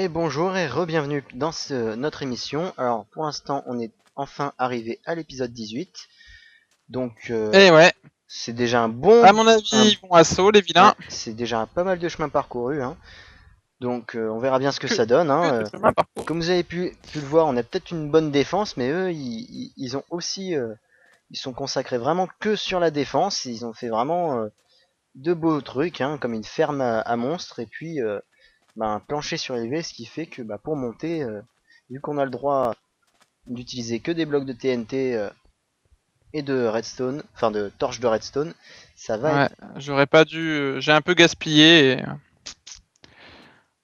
Et bonjour et re-bienvenue dans notre émission. Alors pour l'instant on est enfin arrivé à l'épisode 18. Donc Eh ouais, c'est déjà un bon... à mon avis, ils vont assaut, les ouais, vilains. c'est déjà pas mal de chemin parcouru. Hein. Donc on verra bien ce que Que, ça donne. que Hein. de chemin parcours. Comme vous avez pu le voir, on a peut-être une bonne défense, mais eux ils ont aussi... ils sont consacrés vraiment que sur la défense. Ils ont fait vraiment de beaux trucs, hein, comme une ferme à monstres et puis un plancher surélevé, ce qui fait que pour monter, vu qu'on a le droit d'utiliser que des blocs de TNT et de redstone, enfin de torches de redstone, ça va Ouais, être, j'aurais pas dû. J'ai un peu gaspillé.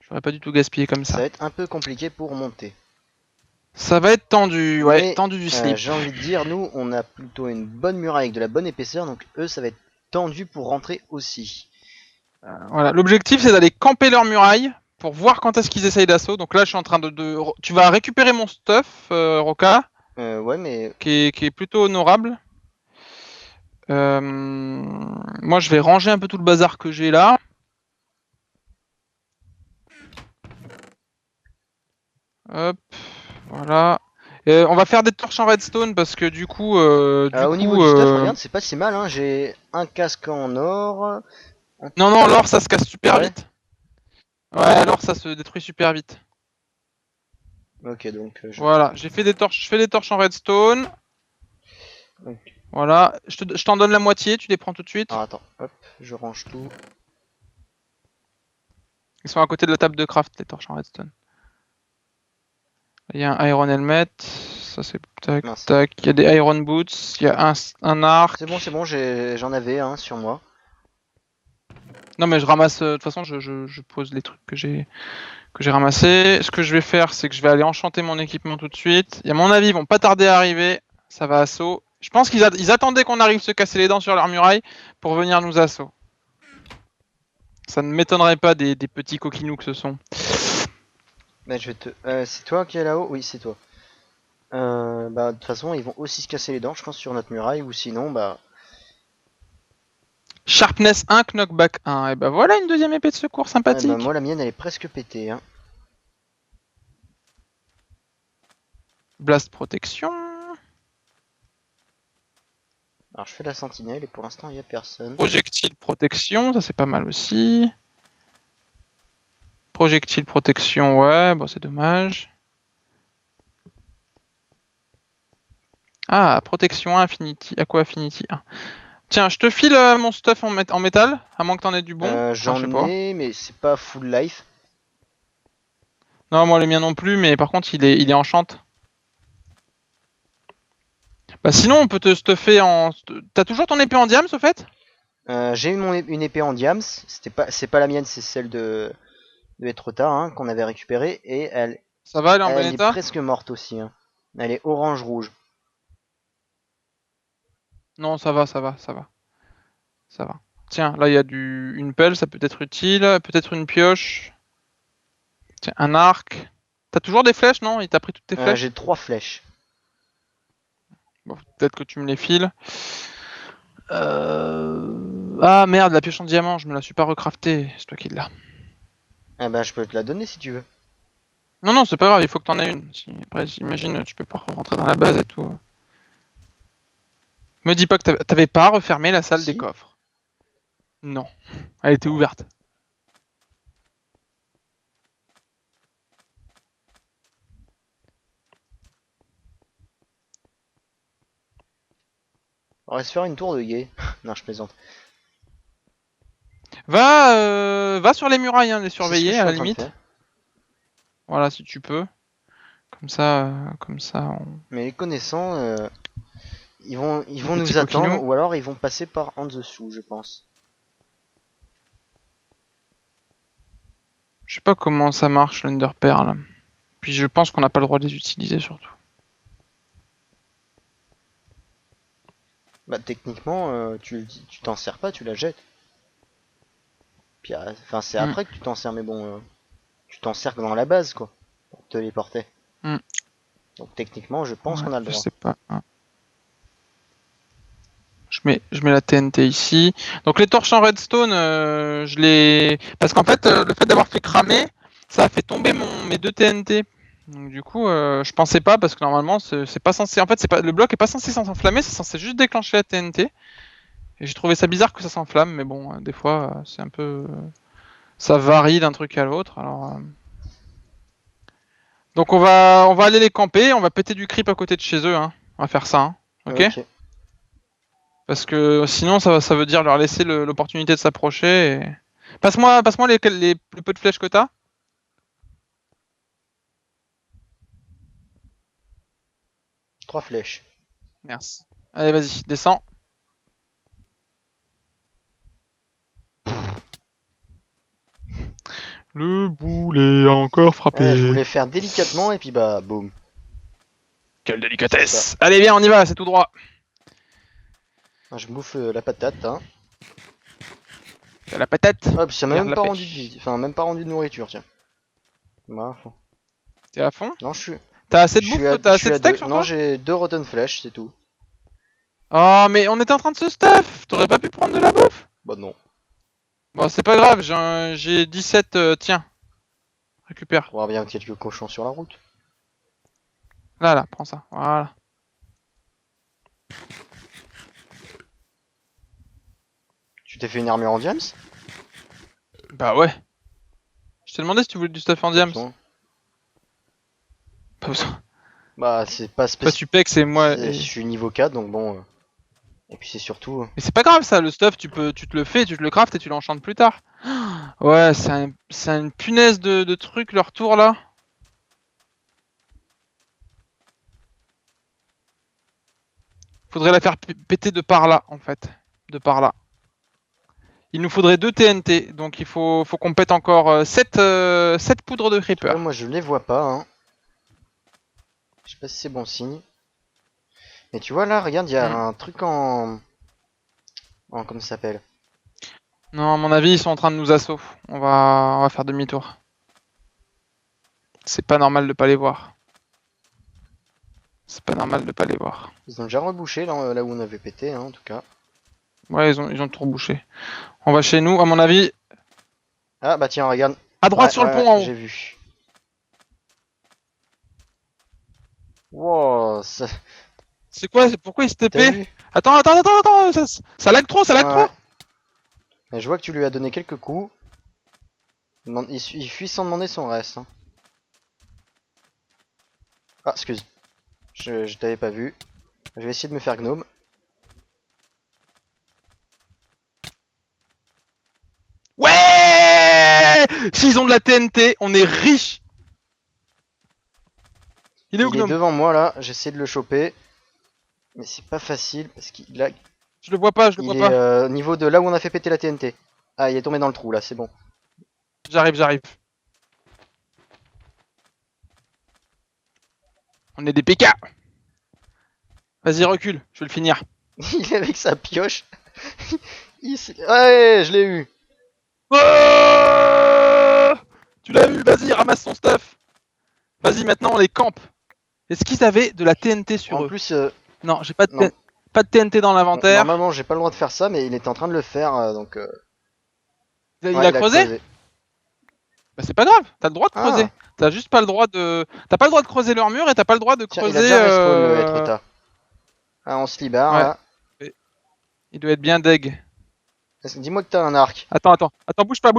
J'aurais pas du tout gaspillé comme ça ça. va être un peu compliqué pour monter. Ça va être tendu, ouais, Mais tendu du slip. j'ai envie de dire, nous, on a plutôt une bonne muraille avec de la bonne épaisseur, donc eux, ça va être tendu pour rentrer aussi. Voilà, l'objectif c'est d'aller camper leur muraille pour voir quand est-ce qu'ils essayent d'assaut. Donc là, je suis en train de. Tu vas récupérer mon stuff, Roca, Ouais, mais qui est plutôt honorable. Moi, je vais ranger un peu tout le bazar que j'ai là. Hop, voilà. On va faire des torches en redstone parce que du coup, au niveau du stuff, regarde, c'est pas si mal. Hein. J'ai un casque en or. non, l'or ça se casse super Ouais. vite. Ouais, l'or ça se détruit super vite. Ok, donc Voilà, j'ai fait des torches, je fais des torches en redstone. donc, Voilà, je t'en donne la moitié, tu les prends tout de suite. alors attends, hop, je range tout. Ils sont à côté de la table de craft, les torches en redstone. Il y a un iron helmet, ça c'est tac Mince. tac. Il y a des iron boots, il y a un arc. C'est bon, j'en avais un sur moi. Non mais je ramasse, de toute façon je pose les trucs que j'ai ramassés. Ce que je vais faire, c'est que je vais aller enchanter mon équipement tout de suite. Et à mon avis, ils vont pas tarder à arriver. Ça va assaut. Je pense qu'ils attendaient qu'on arrive se casser les dents sur leur muraille pour venir nous assaut. Ça ne m'étonnerait pas des petits coquinous que ce sont. Je vais te. C'est toi qui est là-haut? Oui, c'est toi. De toute façon, ils vont aussi se casser les dents, je pense, sur notre muraille, ou sinon, Sharpness 1, Knockback 1. Et ben voilà une deuxième épée de secours sympathique. moi, la mienne, elle est presque pétée. Hein. Blast protection. Alors, je fais la sentinelle et pour l'instant, il n'y a personne. Projectile protection, ça c'est pas mal aussi. Projectile protection, ouais, bon c'est dommage. Ah, protection Infinity, Aqua Affinity 1. Tiens, je te file mon stuff en métal, à moins que t'en aies du bon. Enfin, je sais J'en pas. ai, mais c'est pas full life. Non, moi le mien non plus, mais par contre il est enchant. Bah sinon on peut te stuffer en. T'as toujours ton épée en diams au fait? J'ai eu une épée en diams. C'est pas la mienne, c'est celle de Etrota, hein, qu'on avait récupérée. Et Ça va, elle est en bon elle est état? presque morte aussi. Hein. Elle est orange-rouge. Non, ça va, ça va, ça va. Ça va. Tiens, là il y a une pelle, ça peut être utile. Peut-être une pioche. Tiens, un arc. T'as toujours des flèches, non? Il t'a pris toutes tes flèches? J'ai 3 flèches. Bon, peut-être que tu me les files. Ah merde, la pioche en diamant, je me la suis pas recraftée. C'est toi qui l'as. Je peux te la donner si tu veux. Non, c'est pas grave, il faut que t'en aies une. Après, j'imagine, tu peux pas rentrer dans la base et tout. Me dis pas que t'avais pas refermé la salle des Si. coffres. Non, elle était ouverte. On va se faire une tour de guet. Non, je plaisante. Va sur les murailles, hein, les C'est ce que je surveiller suis à en la train de faire. limite. Voilà, si tu peux. Comme ça. Mais les connaissants, ils vont Petit nous attendre coquinou. ou alors ils vont passer par en dessous, je pense. Je sais pas comment ça marche l'Underpearl. Puis je pense qu'on n'a pas le droit de les utiliser surtout. Techniquement, tu t'en sers pas, tu la jettes. Puis, enfin, c'est Hmm, après que tu t'en sers, mais bon, tu t'en sers dans la base, quoi, pour te les porter. hmm. Donc techniquement, je pense Ouais, qu'on a le je droit. sais pas. Je mets la TNT ici. Donc les torches en redstone, je les. Parce qu'en fait, le fait d'avoir fait cramer, Ça a fait tomber mes 2 TNT. Donc du coup, je pensais pas parce que normalement c'est pas censé. En fait, c'est pas le bloc est pas censé s'enflammer, c'est censé juste déclencher la TNT. Et j'ai trouvé ça bizarre que ça s'enflamme, mais bon, des fois c'est un peu, ça varie d'un truc à l'autre. Alors, donc on va aller les camper, on va péter du creep à côté de chez eux, hein. On va faire ça, hein. Ok. Ok. Parce que sinon ça veut dire leur laisser l'opportunité de s'approcher. Passe-moi le peu de flèches que t'as. 3 flèches. Merci. Allez, vas-y, descends. Le boulet a encore Ouais, je frappé. voulais faire délicatement et puis bah boum. Quelle C'est ça. délicatesse. Allez, viens, on y va, c'est tout droit. Je bouffe la patate, hein. T'as la patate. Hop, ça m'a Garde même la pas rendu de pêche. vie. Enfin, même pas rendu de nourriture, tiens. Voilà. T'es à fond? Non, T'as assez de je suis bouffe? à, je T'as assez suis de à steak 2. sur Non, toi? j'ai 2 rotten flèches, c'est tout. Oh, mais on était en train de se stuff. T'aurais pas pu prendre de la bouffe? Bah non. Bon, c'est pas grave, j'ai 17. Tiens, récupère. On va bien quelques cochons sur la route. Là, prends ça. Voilà. Tu t'es fait une armure en diams? Bah ouais. Je t'ai demandé si tu voulais du stuff en Pas diams. besoin. Pas besoin. Bah, c'est pas Toi, spécial. tu payes que c'est moi. Je suis niveau 4, donc bon. Et puis c'est surtout. Mais c'est pas grave ça, le stuff, tu te le fais, tu te le craftes et tu l'enchantes plus tard. Ouais, c'est une punaise de trucs leur tour là. Faudrait la faire péter de par là en fait. De par là. Il nous faudrait 2 TNT, donc il faut qu'on pète encore 7 poudres de En tout cas, creeper. moi je les vois pas, hein. Je sais pas si c'est bon signe. Mais tu vois là, regarde, il y a Hmm. un truc en. Comment ça s'appelle? Non, à mon avis, ils sont en train de nous assaut. On va faire demi-tour. C'est pas normal de pas les voir. C'est pas normal de pas les voir. Ils ont déjà rebouché là où on avait pété, hein, en tout cas. Ouais, ils ont tout rebouché. On va chez nous, à mon avis. Ah bah tiens, regarde. À droite Ouais, sur le ouais, pont en haut. j'ai vu. Wow, ça... C'est quoi? Pourquoi il se t'as TP? vu? Attends, ça lag trop, ça Ouais, lag trop. ouais. Mais je vois que tu lui as donné quelques coups. Il fuit sans demander son reste, hein. Ah, excuse. Je t'avais pas vu. Je vais essayer de me faire gnome. Ouais! S'ils ont de la TNT, on est riche. Il est où Il est Gnome? devant moi là, j'essaie de le choper. Mais c'est pas facile parce qu'il a... Je le vois pas, je le vois Il est pas. au niveau de là où on a fait péter la TNT. Ah, il est tombé dans le trou là, c'est bon. J'arrive. On est des PK. Vas-y, recule, je vais le finir. Il est avec sa pioche. Ouais, je l'ai eu. Oh, tu l'as eu, vas-y, ramasse son stuff. Vas-y, maintenant on les campe. Est-ce qu'ils avaient de la TNT En sur eux? plus, Non, j'ai pas de, non, pas de TNT dans l'inventaire. normalement j'ai pas le droit de faire ça, mais il était en train de le faire, donc Il ouais, a il a creusé? creusé. Bah c'est pas grave, t'as le droit de creuser. Ah, T'as juste pas le droit de. T'as pas le droit de creuser leur mur et t'as pas le droit de tiens, il a creuser. déjà respawn le Etrota. Ah, on se libère Ouais. là. Il doit être bien deg. Dis-moi que t'as un arc. Attends, bouge pas.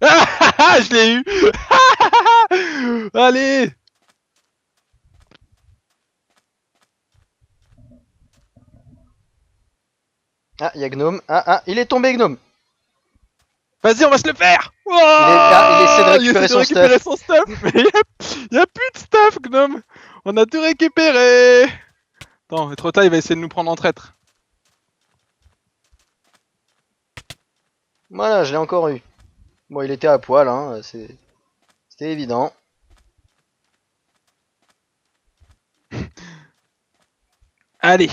Ah, je l'ai eu. Allez. Ah, il y a Gnome. Ah, il est tombé Gnome. Vas-y, on va se le faire. Il essaie de Oh, il récupérer essaie de son récupérer stuff. son stuff, mais y a plus de stuff, Gnome. On a tout récupéré. Attends, trop tard, il va essayer de nous prendre en traître. Voilà, je l'ai encore eu. Bon, il était à poil, hein, c'était évident. Allez.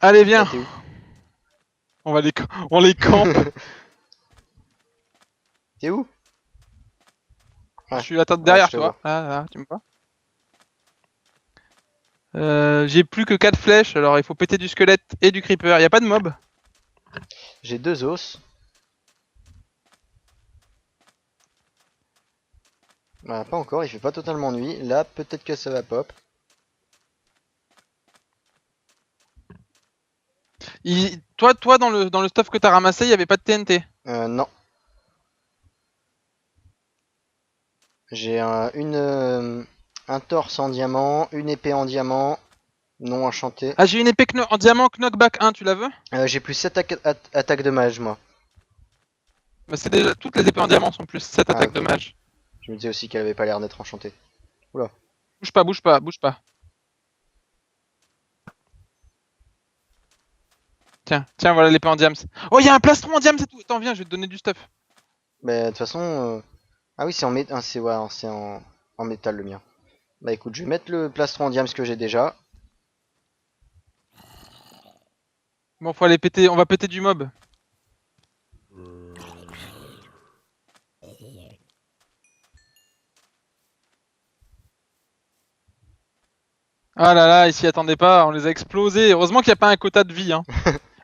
Allez, Là, viens. t'es où? On les campe. T'es où? Je Ouais, suis ouais, je derrière te toi. vois. Là, tu me vois. J'ai plus que 4 flèches, alors il faut péter du squelette et du creeper. Y a pas de mob. J'ai 2 os. Voilà, pas encore, il fait pas totalement nuit. Là, peut-être que ça va pop. Toi dans le stuff que t'as ramassé, y avait pas de TNT. Non. J'ai un torse en diamant, une épée en diamant, non enchantée. Ah, j'ai une épée en diamant knockback 1, tu la veux? J'ai plus 7 attaques de mage, moi. Bah, c'est déjà toutes les épées en diamant sont plus 7 Ah, attaques de ok. mage. Je me disais aussi qu'elle avait pas l'air d'être enchantée. Oula. Bouge pas, bouge pas, bouge pas. Tiens, tiens, voilà l'épée en diams. Oh, y a un plastron en diams, c'est tout. Attends, viens, je vais te donner du stuff. Mais de toute façon... Ah oui, c'est en, c'est ouais, c'est en métal le mien. Bah écoute, je vais mettre le plastron en diams que j'ai déjà. Bon, faut aller péter, on va péter du mob. Ah là là, ils s'y attendaient pas, on les a explosés. Heureusement qu'il n'y a pas un quota de vie. Hein.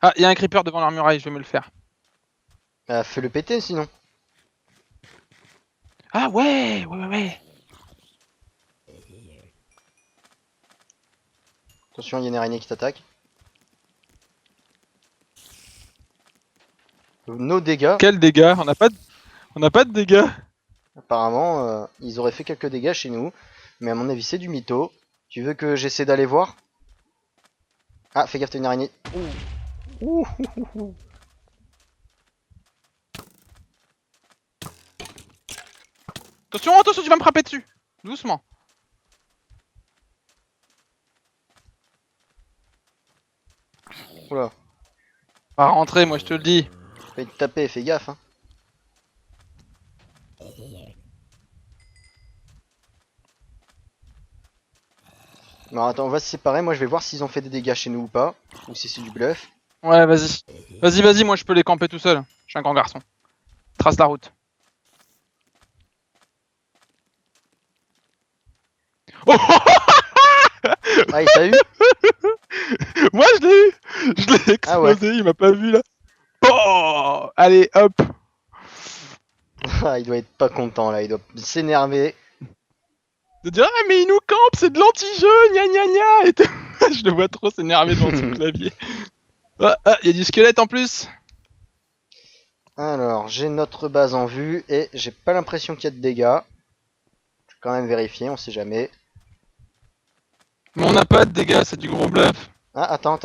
Ah, il y a un creeper devant leur muraille, je vais me le faire. Fais-le péter sinon. Ah ouais, ouais, ouais, ouais. Attention, il y a une araignée qui t'attaque. Nos dégâts, Quel dégât, on n'a pas de dégâts. apparemment, ils auraient fait quelques dégâts chez nous. Mais à mon avis, c'est du mytho. Tu veux que j'essaie d'aller voir? Ah, fais gaffe, t'as une araignée. Ouh. Ouh. Attention, attention, tu vas me frapper dessus. Doucement. Oula, Va rentrer, moi je te le dis. fais te taper, fais gaffe. Hein. Non, attends, on va se séparer. Moi, je vais voir s'ils ont fait des dégâts chez nous ou pas. Ou si c'est du bluff. Ouais, vas-y. Vas-y, vas-y, moi je peux les camper tout seul. Je suis un grand garçon. Trace la route. Oh, Ah, il t'a eu? moi je l'ai eu. Je l'ai Ah ouais. explosé, il m'a pas vu là. Oh, allez, hop. Ah, il doit être pas content là. Il doit s'énerver. De dire, ah mais il nous campe, c'est de l'anti-jeu, gna gna gna. Et je le vois trop s'énerver devant son clavier. Ah, ah, y a du squelette en plus. Alors, j'ai notre base en vue et j'ai pas l'impression qu'il y a de dégâts. Je vais quand même vérifier, on sait jamais. Mais on n'a pas de dégâts, c'est du gros bluff. Ah, attends.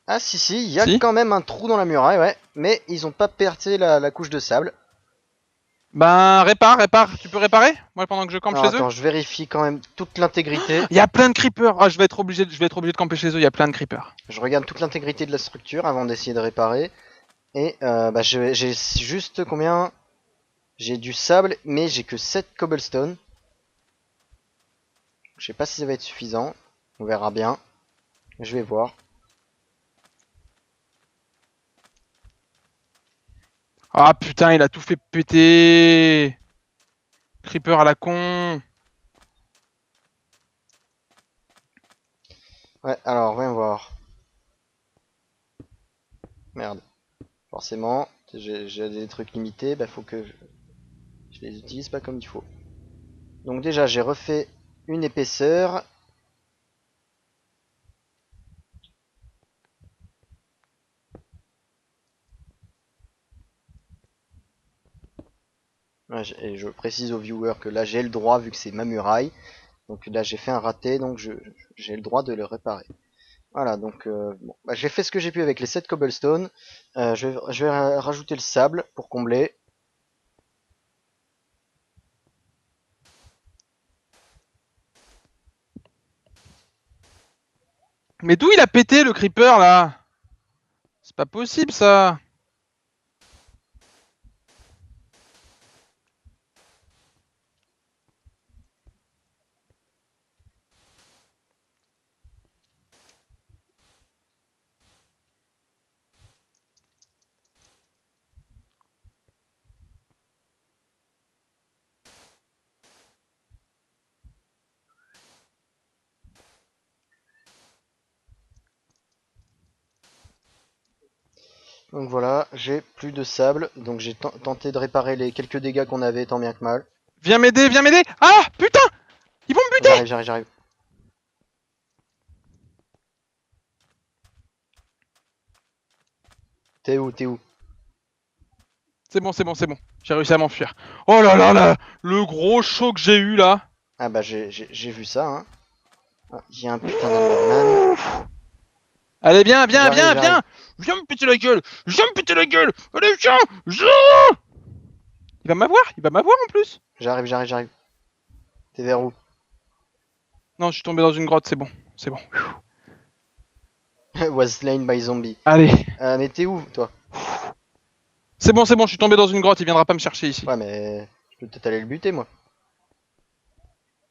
Ah, si, il y a Si. quand même un trou dans la muraille, ouais. Mais ils ont pas percé la couche de sable. Ben, répare. Tu peux réparer? Moi, pendant que je campe Alors, chez eux? attends, je vérifie quand même toute l'intégrité. Il y a plein de creepers. Ah, je vais être obligé de camper chez eux. Il y a plein de creepers. Je regarde toute l'intégrité de la structure avant d'essayer de réparer. Et bah, j'ai juste combien? J'ai du sable, mais j'ai que 7 cobblestone. Je sais pas si ça va être suffisant. On verra bien. Je vais voir. Ah putain, il a tout fait péter. Creeper à la con. Ouais, alors, viens voir. Merde. Forcément, j'ai des trucs limités, bah faut que je les utilise pas comme il faut. Donc déjà, j'ai refait une épaisseur. Ouais, et je précise aux viewers que là, j'ai le droit, vu que c'est ma muraille. Donc là, j'ai fait un raté, donc j'ai le droit de le réparer. Voilà, donc bon, bah, j'ai fait ce que j'ai pu avec les 7 cobblestone. Je vais rajouter le sable pour combler. Mais d'où il a pété le creeper là? C'est pas possible ça. Donc voilà, j'ai plus de sable, donc j'ai tenté de réparer les quelques dégâts qu'on avait tant bien que mal. Viens m'aider, viens m'aider. Ah putain, ils vont me buter. J'arrive. T'es où? C'est bon, c'est bon, c'est bon. J'ai réussi à m'enfuir. Oh là là là, le gros show que j'ai eu là. Ah bah j'ai vu ça, hein. Ah, il y a un putain d'Enderman. Allez, viens, viens, viens, J'arrive. viens. Viens me péter la gueule. Viens me péter la gueule. Allez, viens. Viens. Il va m'avoir en plus. J'arrive. T'es vers où? Non, je suis tombé dans une grotte, c'est bon. C'est bon. Was slain by zombie. Allez. Mais t'es où, toi? C'est bon, je suis tombé dans une grotte, il viendra pas me chercher ici. Ouais, mais je peux peut-être aller le buter, moi.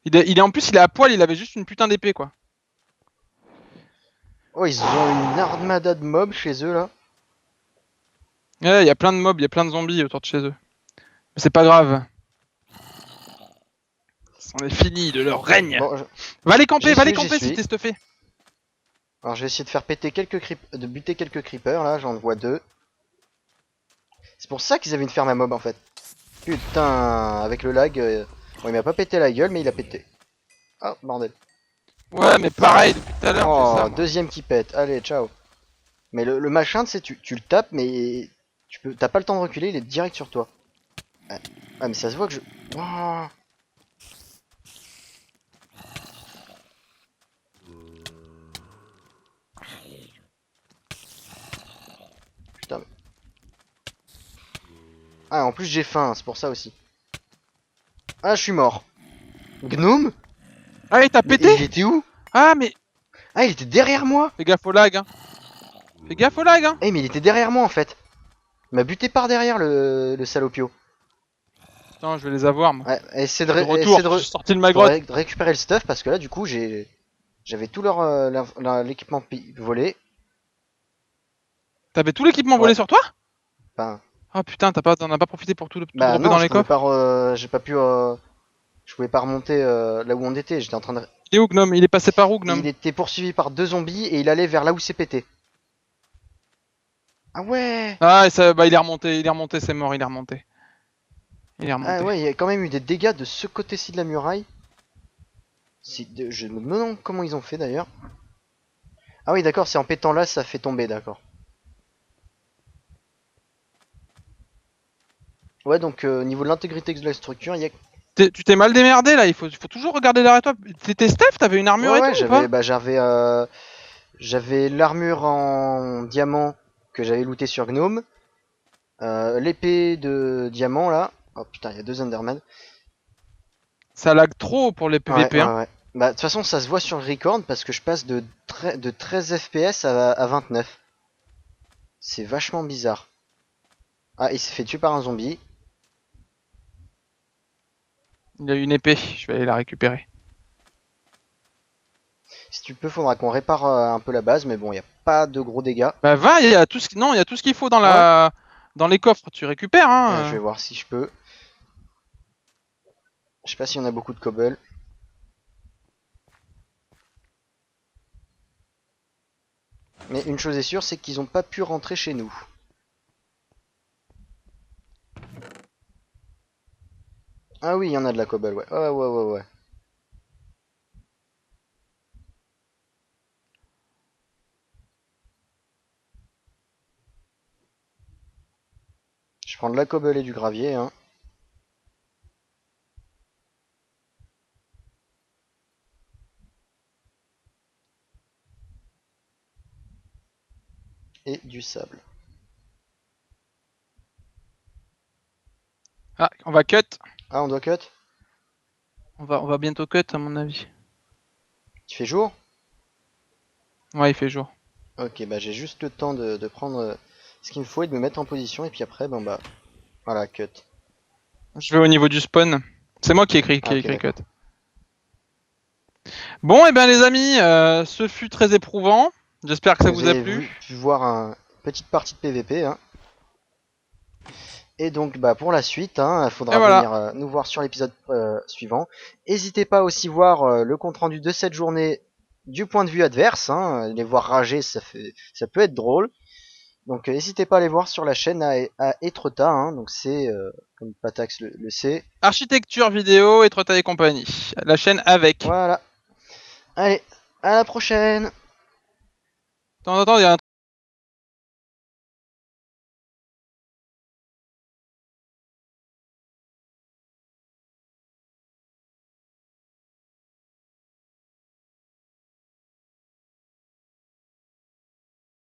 Il est en plus, il est à poil, il avait juste une putain d'épée quoi. Oh, ils ont une armada de mobs chez eux, là. Ouais, il y a plein de mobs, il y a plein de zombies autour de chez eux. Mais c'est pas grave. C'en est fini de leur règne. Bon, Va les camper j'y si suis. t'es stuffé. Alors, je vais essayer de faire péter de buter quelques creepers, là. J'en vois 2. C'est pour ça qu'ils avaient une ferme à mobs, en fait. Putain, avec le lag... Bon, il m'a pas pété la gueule, mais il a pété. Oh, bordel. Ouais, mais pareil, depuis tout à l'heure, je fais ça. Oh, Moi. deuxième qui pète. Allez, ciao. Mais le machin, tu le tapes, mais t'as pas le temps de reculer, il est direct sur toi. Ah, mais ça se voit que je... Oh. Putain. Ah, en plus j'ai faim, c'est pour ça aussi. Ah, je suis mort. Gnome? Ah, il t'a Mais pété. il était où? Ah, mais Ah, il était derrière moi. fais gaffe au lag, hein. Fais gaffe au lag, hein. Eh, mais il était derrière moi, en fait. Il m'a buté par derrière, le salopio. Putain, je vais les avoir, moi. Ouais, essaie De retour, je suis sorti de ma faut grotte. récupérer le stuff, parce que là, du coup, j'avais tout l'équipement volé. T'avais tout l'équipement Ouais, volé sur toi? enfin... Ah putain, t'en as pas profité pour tout Bah dropper non, dans je les pouvais coffres? pas... j'ai pas pu... je pouvais pas remonter là où on était, j'étais en train de... Il est où, Gnome? Il est passé par où, Il Gnome? était poursuivi par 2 zombies et il allait vers là où c'est pété. Ah ouais! Ah, et ça, bah, il est remonté, c'est mort, il est remonté. Il est Ah remonté. ouais, il y a quand même eu des dégâts de ce côté-ci de la muraille. Je me demande comment ils ont fait d'ailleurs. Ah oui, d'accord, c'est en pétant là, ça fait tomber, d'accord. Ouais, donc au niveau de l'intégrité de la structure, il y a... Tu t'es mal démerdé là, il faut toujours regarder derrière toi. T'étais Steph, t'avais une armure et tout Ouais, ou pas? j'avais l'armure en diamant que j'avais looté sur Gnome. L'épée de diamant là. Oh putain, il y a 2 Enderman. Ça lag trop pour les Ouais, PVP, hein. ouais. Bah, de toute façon, ça se voit sur le record parce que je passe de 13 FPS à 29. C'est vachement bizarre. Ah, il s'est fait tuer par un zombie. Il a une épée, je vais aller la récupérer. Si tu peux, faudra qu'on répare un peu la base, mais bon, il n'y a pas de gros dégâts. Bah va, il y a tout ce non, il y a tout ce qu'il faut dans Ah ouais? dans les coffres, tu récupères Je vais hein. voir si je peux. Je sais pas s'il y en a beaucoup de cobble. Mais une chose est sûre, c'est qu'ils ont pas pu rentrer chez nous. Ah oui, il y en a de la cobble, ouais. Ouais. Je prends de la cobble et du gravier, hein. Et du sable. Ah, on va cut. Ah, on doit cut? On va bientôt cut à mon avis. Il fait jour? Ouais, il fait jour. Ok, bah j'ai juste le temps de prendre ce qu'il me faut et de me mettre en position, et puis après, bon bah, voilà, cut. Je vais au niveau du spawn. C'est moi qui ai écrit, Ah, ok, cut. d'accord. Bon, et bien les amis, ce fut très éprouvant. J'espère que ça vous a Avez plu. pu voir une petite partie de PVP, hein. Et donc, bah, pour la suite, hein, il Et faudra voilà. venir nous voir sur l'épisode suivant. N'hésitez pas aussi voir le compte-rendu de cette journée du point de vue adverse, hein. Les voir rager, ça peut être drôle. Donc n'hésitez pas à aller voir sur la chaîne à Etretat, hein, donc c'est, comme Patax le sait. Architecture vidéo et Trotta et compagnie. La chaîne avec. Voilà. Allez, à la prochaine. De temps en temps, il y a un